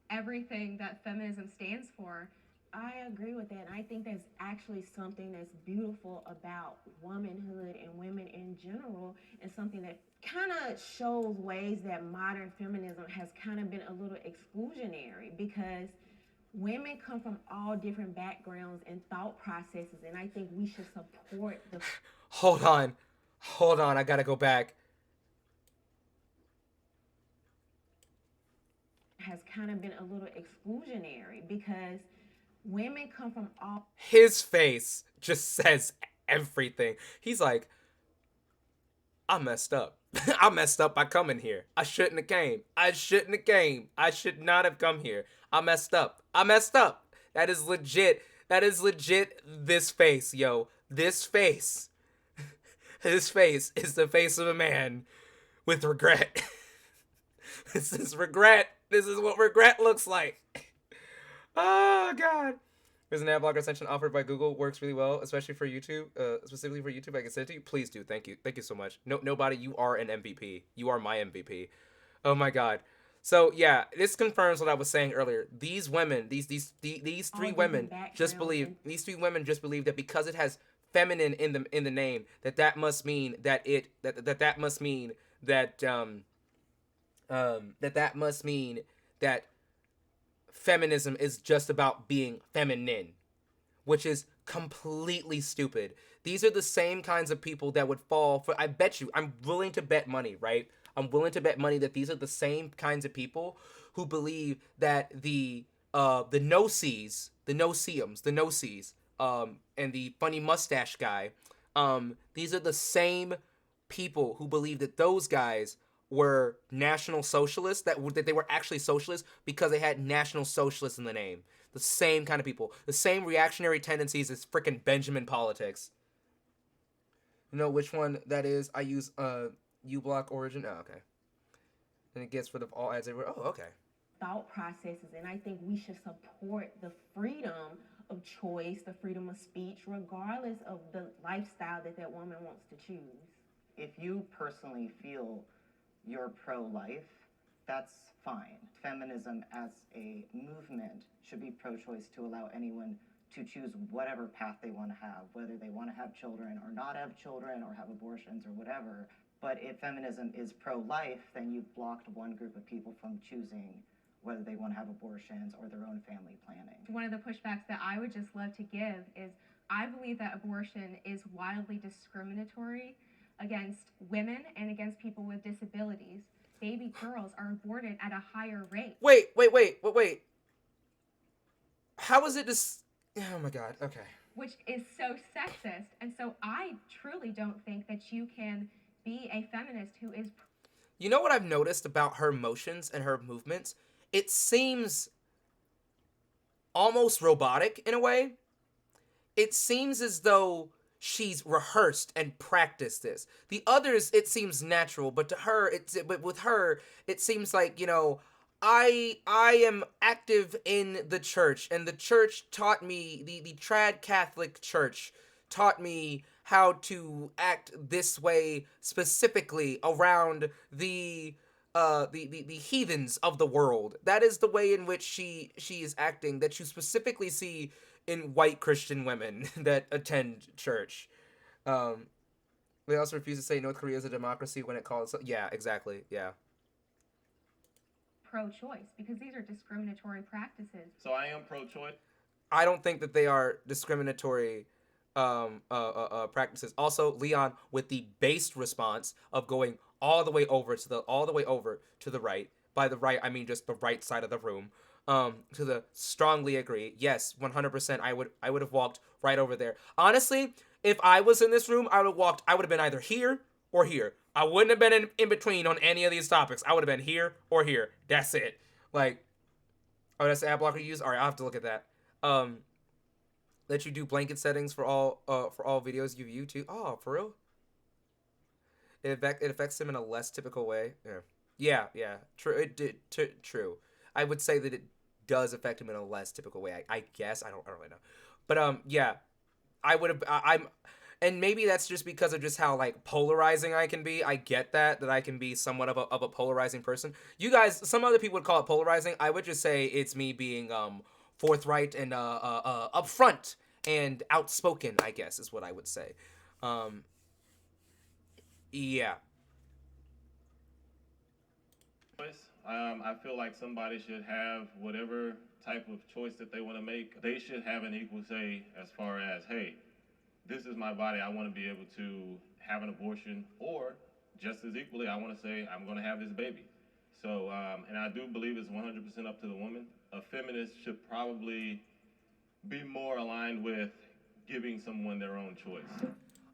everything that feminism stands for. I agree with that, and I think that's actually something that's beautiful about womanhood and women in general, and something that kind of shows ways that modern feminism has kind of been a little exclusionary, because women come from all different backgrounds and thought processes, and I think we should support the... Hold on, I gotta go back. Has kind of been a little exclusionary, because women come from all... His face just says everything. He's like, I messed up. I messed up by coming here. I shouldn't have came. I should not have come here. I messed up. That is legit. This face, yo. This face. His face is the face of a man with regret. This is regret. This is what regret looks like. Oh, God. There's an ad blocker extension offered by Google. Works really well, especially for YouTube. Specifically for YouTube, I can send it to you. Please do. Thank you. Thank you so much. Nobody, you are an MVP. You are my MVP. Oh, my God. So, yeah, this confirms what I was saying earlier. These women, these three women just believe, that because it has feminine in the name, that must mean that feminism is just about being feminine, which is completely stupid. These are the same kinds of people that would fall for, I bet you, I'm willing to bet money, right? I'm willing to bet money that these are the same kinds of people who believe that the the no-sees, the no-see-ums, the no-sees, and the funny mustache guy, these are the same people who believe that those guys were national socialists, that they were actually socialists because they had national socialists in the name. The same kind of people, the same reactionary tendencies as frickin' Benjamin politics. You know which one that is? I use uBlock Origin. Oh, okay. And it gets rid of all ads everywhere. Oh, okay. Thought processes, and I think we should support the freedom of choice, the freedom of speech, regardless of the lifestyle that that woman wants to choose. If you personally feel you're pro-life, that's fine. Feminism as a movement should be pro-choice to allow anyone to choose whatever path they want to have, whether they want to have children or not have children or have abortions or whatever. But if feminism is pro-life, then you've blocked one group of people from choosing whether they want to have abortions or their own family planning. One of the pushbacks that I would just love to give is I believe that abortion is wildly discriminatory against women and against people with disabilities. Baby girls are aborted at a higher rate. Wait. How is it this? Oh my God. Okay. Which is so sexist. And so I truly don't think that you can be a feminist who is... You know what I've noticed about her motions and her movements? It seems almost robotic in a way. It seems as though she's rehearsed and practiced this. The others, it seems natural, but to her, but with her, it seems like, you know, I am active in the church, and the church taught me, the trad Catholic church taught me how to act this way specifically around the heathens of the world. That is the way in which she is acting, that you specifically see in white Christian women that attend church. They also refuse to say North Korea is a democracy when it calls... Yeah, exactly, yeah. Pro-choice, because these are discriminatory practices. So I am pro-choice. I don't think that they are discriminatory practices. Also, Leon, with the based response of going all the way over to the right. By the right, I mean just the right side of the room. To the strongly agree. Yes, 100%. I would have walked right over there. Honestly, if I was in this room, I would have been either here or here. I wouldn't have been in between on any of these topics. I would have been here or here. That's it. Like, oh, that's the ad blocker you use? All right, I'll have to look at that. Let you do blanket settings for all videos you view too. Oh, for real? It affects them in a less typical way. Yeah. True. True. I would say that it does affect him in a less typical way. I guess I don't really know, but yeah, I would have. And maybe that's just because of just how like polarizing I can be. I get that I can be somewhat of a polarizing person. You guys, some other people would call it polarizing. I would just say it's me being forthright and upfront and outspoken, I guess is what I would say. Yeah. I feel like somebody should have whatever type of choice that they want to make. They should have an equal say as far as, hey, this is my body. I want to be able to have an abortion, or just as equally, I want to say I'm going to have this baby. So, and I do believe it's 100% up to the woman. A feminist should probably be more aligned with giving someone their own choice.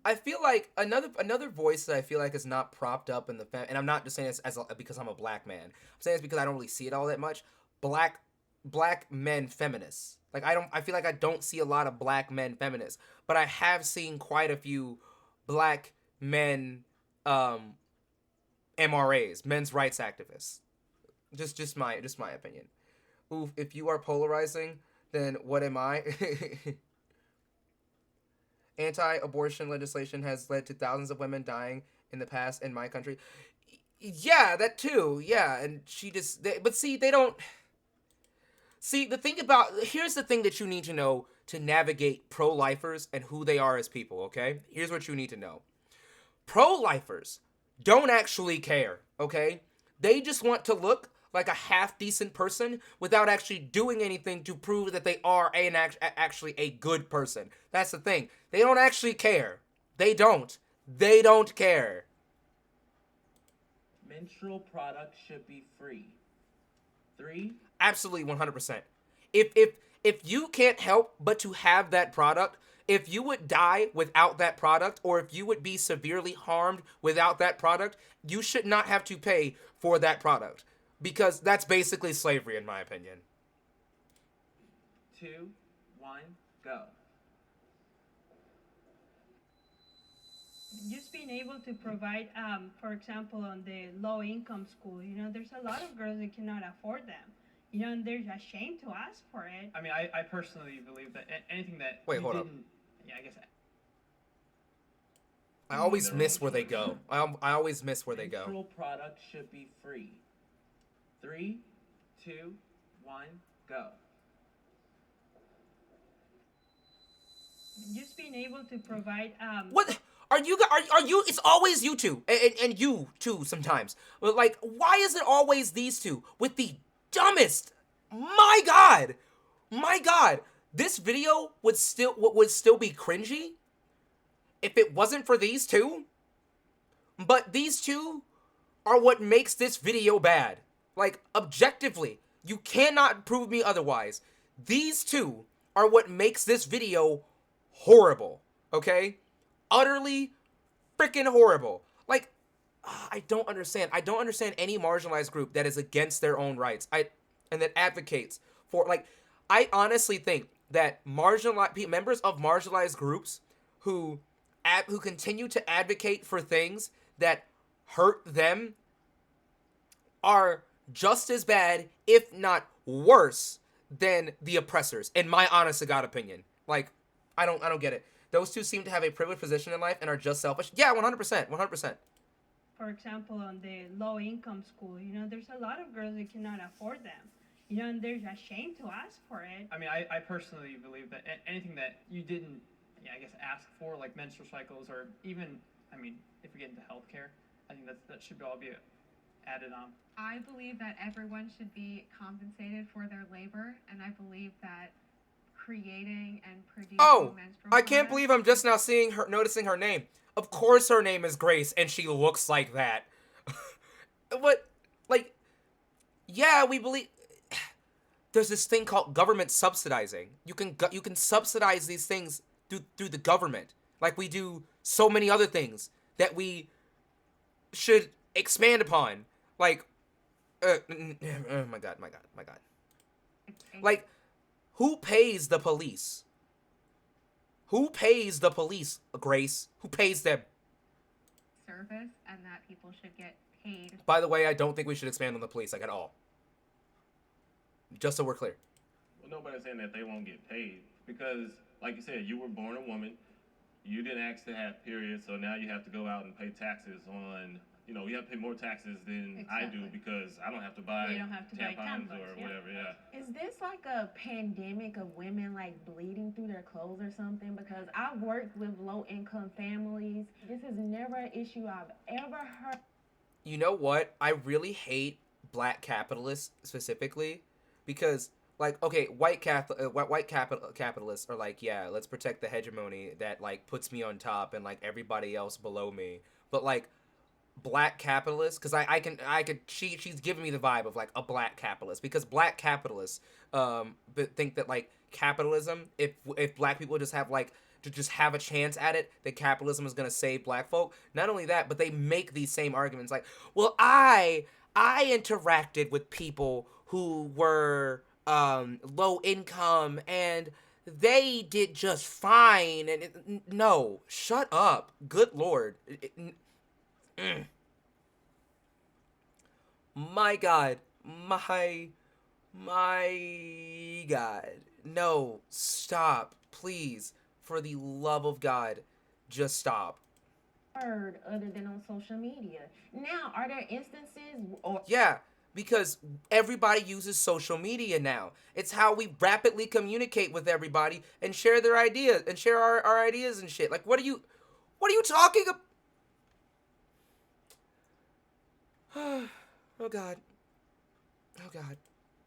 I feel like another voice that I feel like is not propped up in the and I'm not just saying this because I'm a black man. I'm saying this because I don't really see it all that much. Black men feminists. Like I feel like I don't see a lot of black men feminists, but I have seen quite a few black men MRAs, men's rights activists. Just my opinion. Oof, if you are polarizing, then what am I? Anti-abortion legislation has led to thousands of women dying in the past in my country. Yeah, that too. Yeah, and they don't... See, here's the thing that you need to know to navigate pro-lifers and who they are as people, okay? Here's what you need to know. Pro-lifers don't actually care, okay? They just want to look like a half-decent person without actually doing anything to prove that they are actually a good person. That's the thing. They don't actually care. They don't. They don't care. Menstrual products should be free. 3. Absolutely, 100%. If you can't help but to have that product, if you would die without that product, or if you would be severely harmed without that product, you should not have to pay for that product, because that's basically slavery, in my opinion. 2, 1, go. Just being able to provide, for example, on the low-income school, there's a lot of girls that cannot afford them. And there's a shame to ask for it. I mean, I personally believe that anything that Wait, you hold up. didn't, yeah, I guess. I always miss where they go. I always miss where they go. Menstrual products should be free. 3, 2, 1, go. Just being able to provide, What are you? It's always you two, and you too sometimes. But like, why is it always these two with the dumbest? My God, this video would still be cringy if it wasn't for these two. But these two are what makes this video bad. Like, objectively, you cannot prove me otherwise. These two are what makes this video horrible, okay? Utterly freaking horrible. Like, I don't understand. I don't understand any marginalized group that is against their own rights. And that advocates for, like, I honestly think that members of marginalized groups who continue to advocate for things that hurt them are just as bad, if not worse, than the oppressors, in my honest to God opinion. Like, I don't get it. Those two seem to have a privileged position in life and are just selfish. Yeah, 100%. for example, on the low-income school, there's a lot of girls that cannot afford them. And there's a shame to ask for it. I mean, I personally believe that anything that you didn't, I guess, ask for, like menstrual cycles, or even, I mean, if we get into healthcare, I think that should all be added on. I believe that everyone should be compensated for their labor, and I believe that creating and producing menstrual I can't products- believe I'm just now noticing her name. Of course her name is Grace, and she looks like that. What? Like, yeah, we believe... There's this thing called government subsidizing. You can subsidize these things through the government, like we do so many other things that we should expand upon. Like, oh my god. Like, who pays the police? Who pays the police, Grace? Who pays them? service, and that people should get paid. By the way, I don't think we should expand on the police, like, at all. Just so we're clear. Well, nobody's saying that they won't get paid because, like you said, you were born a woman. You didn't ask to have periods, so now you have to go out and pay taxes on, you have to pay more taxes than I do because I don't have to buy You don't have to buy tampons tampons, or yeah. whatever, yeah. Is this like a pandemic of women like bleeding through their clothes or something? Because I've worked with low-income families. This is never an issue I've ever heard. You know what? I really hate black capitalists specifically because, like, okay, white capitalists are like, yeah, let's protect the hegemony that, like, puts me on top and, like, everybody else below me. But, like, black capitalists, because she's giving me the vibe of, like, a black capitalist, because black capitalists think that, like, capitalism, if black people just have, like, to just have a chance at it, that capitalism is going to save black folk. Not only that, but they make these same arguments like, well, I interacted with people who were low income and they did just fine. And no, shut up. Good Lord. My God. My God. No, stop. Please. For the love of God, just stop. Other than on social media. Now, are there instances or Yeah, because everybody uses social media now. It's how we rapidly communicate with everybody and share their ideas and share our ideas and shit. Like, what are you talking about? Oh God.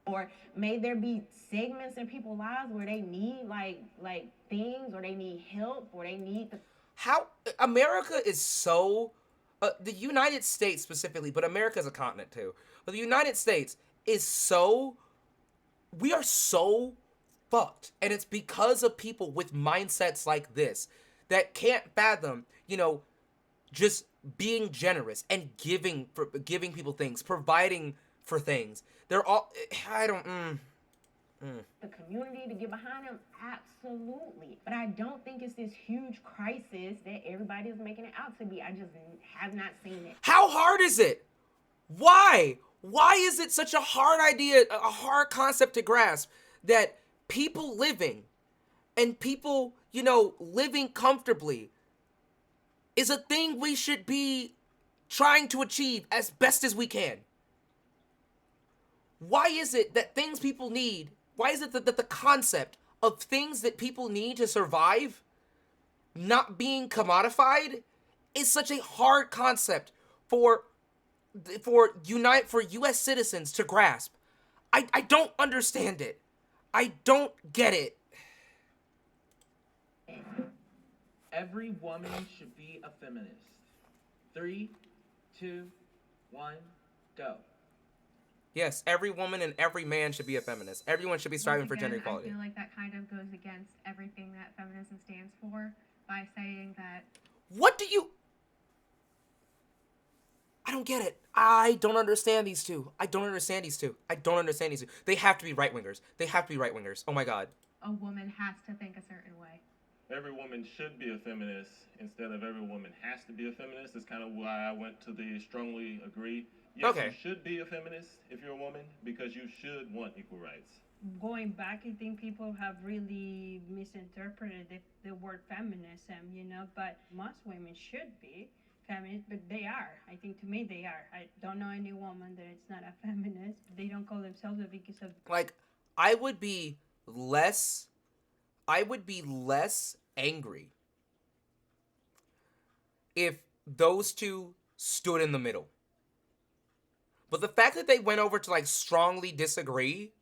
or may there be segments in people's lives where they need like things, or they need help, or they need the How America is so the United States specifically, but America is a continent too. But the United States is so we are so fucked. And it's because of people with mindsets like this that can't fathom, you know, just being generous and giving people things, providing for things. They're all, I don't, The community to get behind them, absolutely. But I don't think it's this huge crisis that everybody is making it out to be. I just have not seen it. How hard is it? Why? Why is it such a hard idea, a hard concept to grasp that people living and people, you know, living comfortably is a thing we should be trying to achieve as best as we can? Why is it that things people need, why is it that the concept of things that people need to survive not being commodified is such a hard concept for US citizens to grasp? I don't understand it. I don't get it. Every woman should be a feminist. 3, 2, 1, go. Yes, every woman and every man should be a feminist. Everyone should be striving for gender equality. I feel like that kind of goes against everything that feminism stands for by saying that. What do you... I don't get it. I don't understand these two. I don't understand these two. They have to be right-wingers. Oh my god. A woman has to think a certain way. Every woman should be a feminist instead of every woman has to be a feminist. That's kind of why I went to the strongly agree. Yes, Okay. You should be a feminist if you're a woman because you should want equal rights. Going back, I think people have really misinterpreted the word feminism, you know, but most women should be feminist, but they are. I think to me they are. I don't know any woman that it's not a feminist. They don't call themselves it because of... Like, I would be less angry if those two stood in the middle. But the fact that they went over to, like, strongly disagree...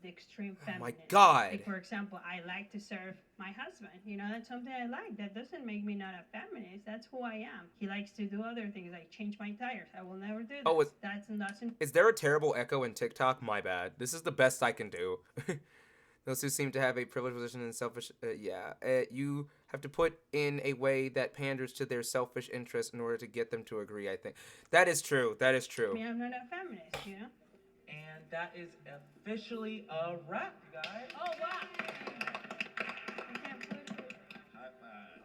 the extreme Oh feminist. my god. Like, for example, I like to serve my husband. You know, that's something I like. That doesn't make me not a feminist. That's who I am. He likes to do other things, like change my tires. I will never do that. Oh, that's is there a terrible echo in TikTok? My bad. This is the best I can do. Those who seem to have a privileged position and selfish... you have to put in a way that panders to their selfish interests in order to get them to agree, I think. That is true. I mean, I'm not a feminist, you know? And that is officially a wrap, you guys. Oh, wow. High five.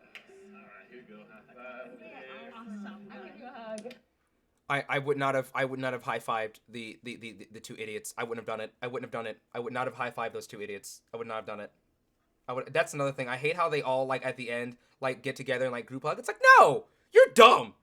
All right, here we go. High five. Awesome. I'll give you a hug. I would not have high-fived the two idiots. I wouldn't have done it. I would not have high-fived those two idiots. I would not have done it. That's another thing. I hate how they all, like, at the end, like, get together and, like, group hug. It's like, no! You're dumb!